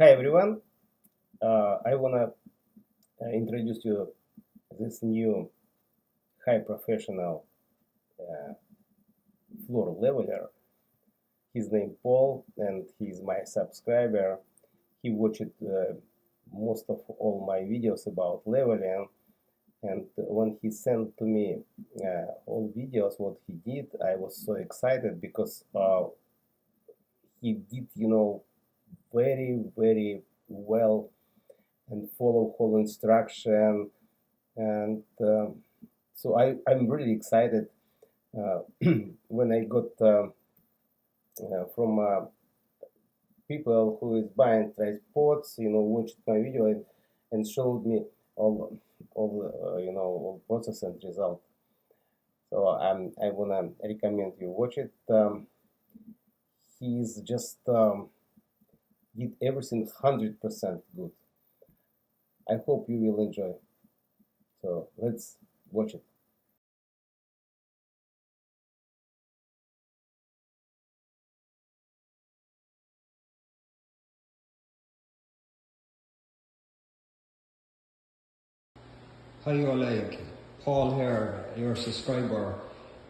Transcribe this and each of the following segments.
Hi everyone, I wanna introduce you this new high professional uh, floor leveler. His name Paul, and he's my subscriber. He watched most of all my videos about leveling, and when he sent to me all videos what he did, I was so excited because he did, very well and follow whole instruction and so I'm really excited uh, when I got from people who is buying tripods, watched my video and showed me all all process and result. So I wanna recommend you watch it. He's just did everything 100% good. I hope you will enjoy. So let's watch it. Hi Oleg, Paul here, your subscriber.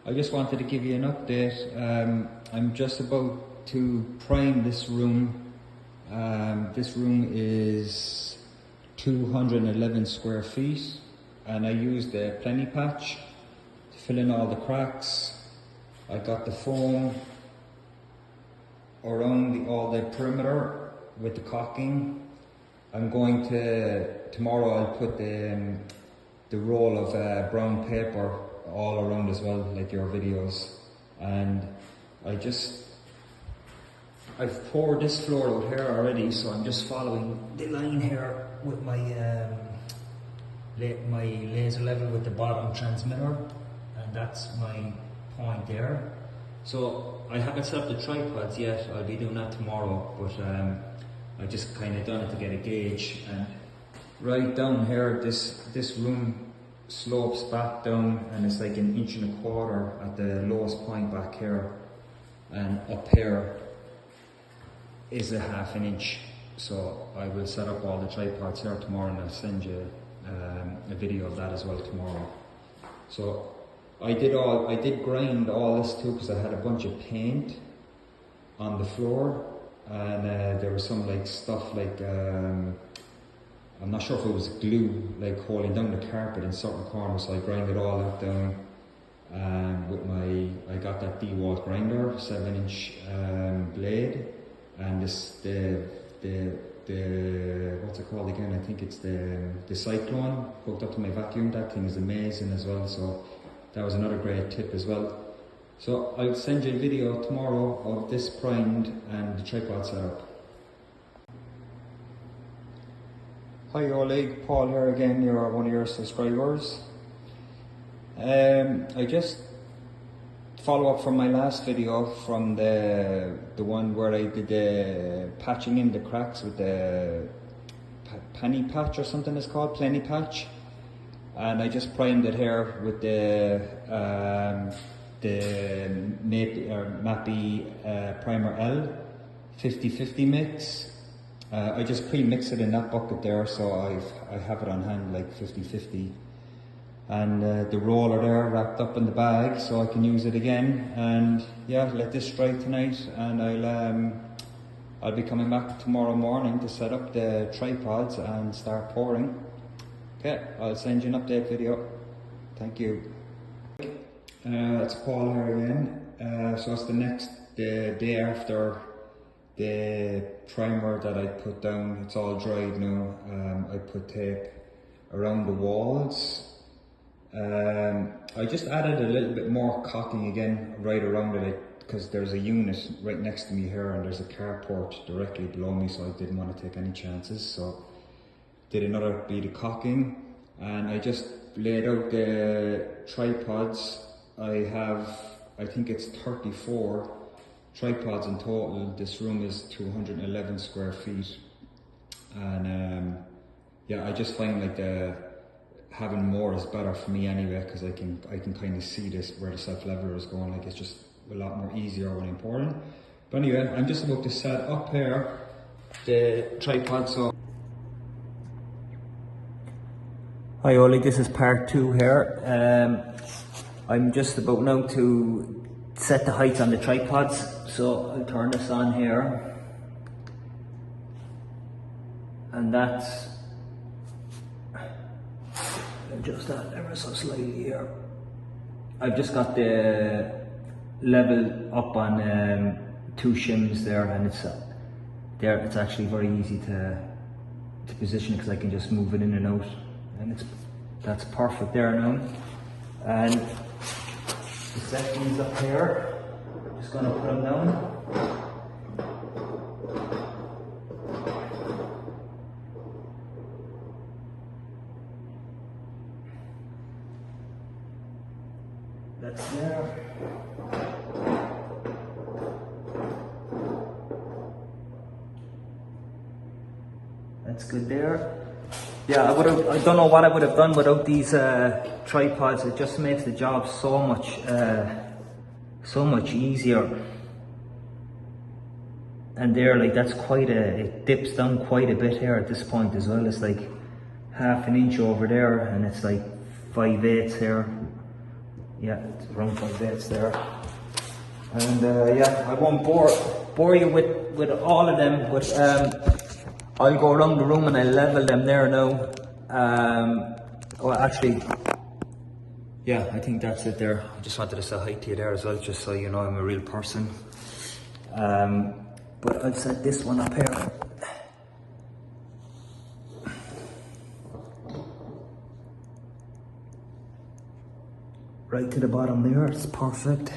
I just wanted to give you an update. I'm just about to prime this room. This room is 211 square feet and I used the plenty patch to fill in all the cracks. I got the foam around all the perimeter with the caulking. I'm going to, tomorrow I'll put the roll of brown paper all around as well, like your videos. And I've poured this floor out here already, so I'm just following the line here with my my laser level with the bottom transmitter, and that's my point there. So I haven't set up the tripods yet, I'll be doing that tomorrow, but I just kind of done it to get a gauge. And right down here, this room slopes back down and it's like 1.25 inches at the lowest point back here, and up here is a 1/2 inch. So I will set up all the tripods here tomorrow and I'll send you a video of that as well tomorrow. So I did grind all this too because I had a bunch of paint on the floor, and there was some like stuff like I'm not sure if it was glue, like holding down the carpet in certain corners, so I grinded all that down with I got that DeWalt grinder, 7-inch blade, and the what's it called again? I think it's the Cyclone hooked up to my vacuum. That thing is amazing as well, so that was another great tip as well. So I'll send you a video tomorrow of this primed and the tripod setup. Hi Oleg, Paul here again, you're one of your subscribers. I just follow up from my last video from the one where I did the patching in the cracks with the penny patch or something it's called, plenty patch. And I just primed it here with the Mappy Primer L 50/50 mix. I just pre-mix it in that bucket there, so I have it on hand like 50/50. And the roller there wrapped up in the bag, so I can use it again. And yeah, let this dry tonight, and I'll be coming back tomorrow morning to set up the tripods and start pouring. Okay, I'll send you an update video. Thank you. It's Paul here again. So it's the day after the primer that I put down. It's all dried now. I put tape around the walls. I just added a little bit more caulking again right around it, because there's a unit right next to me here and there's a carport directly below me, so I didn't want to take any chances. So did another bead of caulking, and I just laid out the tripods. I think it's 34 tripods in total. This room is 211 square feet, and yeah, I just find like having more is better for me anyway, because I can kind of see this where the self leveler is going. Like, it's just a lot more easier when I'm pouring. But anyway, I'm just about to set up here the tripod. So hi Oli, this is part 2 here. I'm just about now to set the heights on the tripods, so I'll turn this on here, and that's, adjust that ever so slightly here. I've just got the level up on 2 shims there, and it's there. It's actually very easy to position because I can just move it in and out, and that's perfect there now. And the set these up here. I'm just going to put them down. That's there. That's good there. Yeah, I don't know what I would have done without these tripods. It just makes the job so much easier. And there, like, that's it dips down quite a bit here at this point as well. It's like half an inch over there, and it's like 5/8 here. Yeah, it's around 5/8 there. And yeah, I won't bore you with all of them, but I'll go around the room and I'll level them there now. Well, actually, yeah, I think that's it there. I just wanted to say hi to you there as well, just so you know I'm a real person. But I'll set this one up here. Right to the bottom there, it's perfect.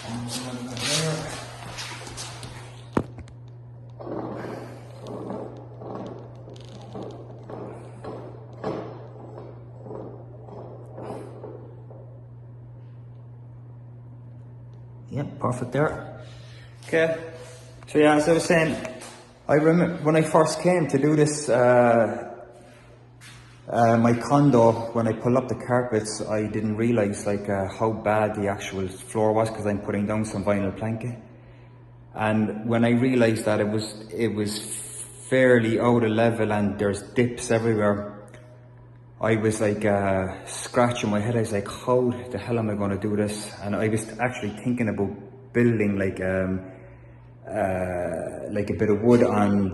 And there. Yep, perfect there. Okay, so yeah, as I was saying, I remember when I first came to do this, my condo, when I pull up the carpets, I didn't realise like how bad the actual floor was, because I'm putting down some vinyl planking. And when I realised that it was fairly out of level and there's dips everywhere, I was like scratching my head. I was like, how the hell am I going to do this? And I was actually thinking about building like a bit of wood on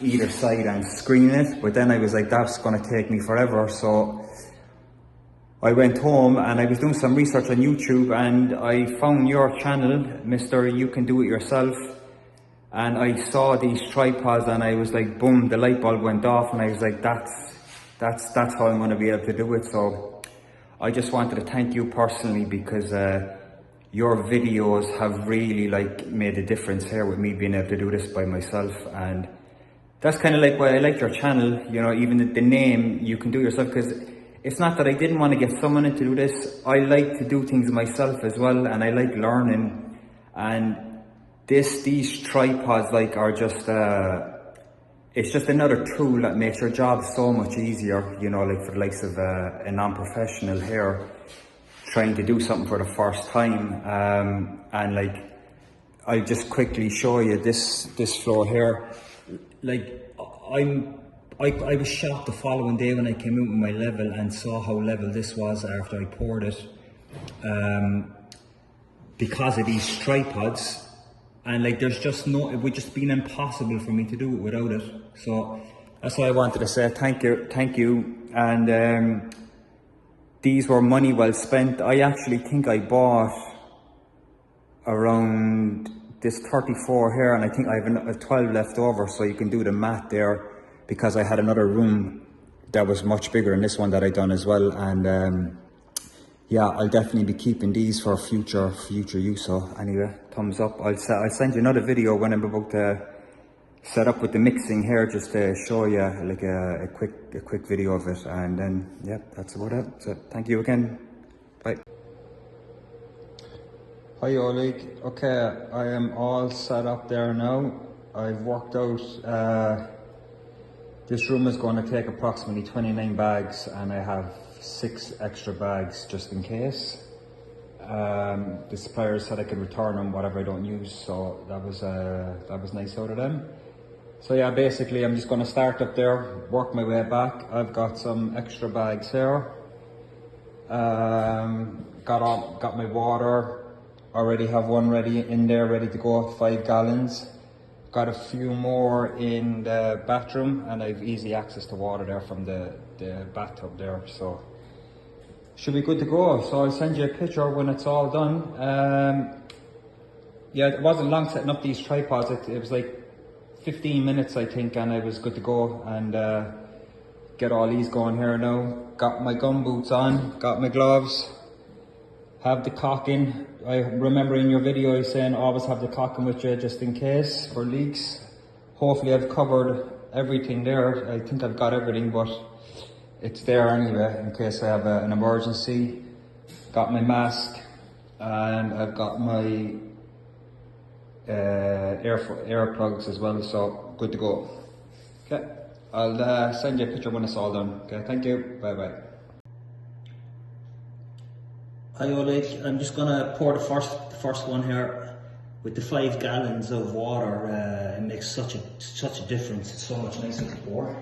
either side and screening it. But then I was like, that's going to take me forever. So I went home and I was doing some research on YouTube, and I found your channel, MrYoucandoityourself. And I saw these tripods and I was like, boom, the light bulb went off, and I was like, that's how I'm going to be able to do it. So I just wanted to thank you personally, because your videos have really like made a difference here with me being able to do this by myself. And that's kind of like why I like your channel, you know, even the name, You Can Do It Yourself, because it's not that I didn't want to get someone in to do this. I like to do things myself as well, and I like learning. And these tripods like are just it's just another tool that makes your job so much easier, you know, like for the likes of a non-professional here trying to do something for the first time. And like, I'll just quickly show you this floor here. Like, I was shocked the following day when I came out with my level and saw how level this was after I poured it, because of these tripods. And like, there's just it would just been impossible for me to do it without it. So that's why I wanted to say thank you. And these were money well spent. I actually think I bought around this 34 here, and I think I have a 12 left over, so you can do the math there, because I had another room that was much bigger than this one that I done as well. And yeah, I'll definitely be keeping these for future use. So anyway, thumbs up. I'll send you another video when I'm about to set up with the mixing here, just to show you like a quick video of it. And then yeah, that's about it. So thank you again. Bye. Hi Oleg. Okay, I am all set up there now. I've worked out this room is going to take approximately 29 bags, and I have 6 extra bags just in case. The supplier said I could return them whatever I don't use, so that was nice out of them. So yeah, basically I'm just going to start up there, work my way back. I've got some extra bags here. Got my water. Already have one ready in there, ready to go, 5 gallons. Got a few more in the bathroom, and I've easy access to water there from the bathtub there. So should be good to go. So I'll send you a picture when it's all done. Yeah, it wasn't long setting up these tripods. It was like 15 minutes, I think, and I was good to go. And get all these going here now. Got my gum boots on, got my gloves, have the caulking. I remember in your video you saying always have the caulking with you just in case for leaks. Hopefully I've covered everything there. I think I've got everything, but it's there anyway in case I have an emergency. Got my mask, and I've got my air plugs as well, so good to go. Okay, I'll send you a picture when it's all done. Okay, thank you, bye bye. Hi Oleg, I'm just gonna pour the first one here with the 5 gallons of water. It makes such a difference. It's so much nicer to pour.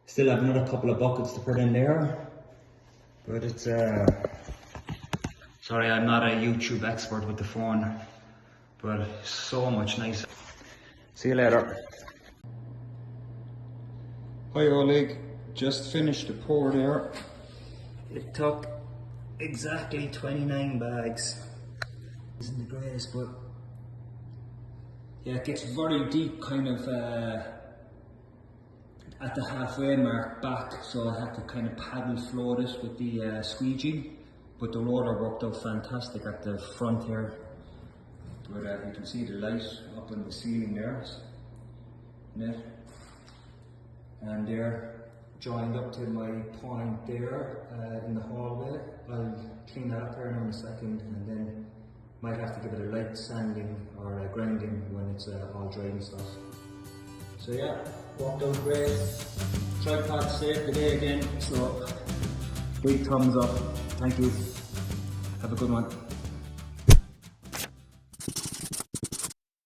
Still have another couple of buckets to put in there, but it's sorry, I'm not a YouTube expert with the phone, but it's so much nicer. See you later. Hi Oleg, just finished the pour there. It took exactly 29 bags. Isn't the greatest, but Yeah, it gets very deep kind of at the halfway mark back, so I had to kind of paddle float it with the squeegee, but the roller worked out fantastic at the front here. But you can see the light up in the ceiling there, net, and they're joined up to my point there in the hallway. I'll clean that up here in a second, and then might have to give it a light sanding or a grinding when it's all dry and stuff. So yeah, worked out great. Tripod saved the day again, so big thumbs up. Thank you. Have a good one.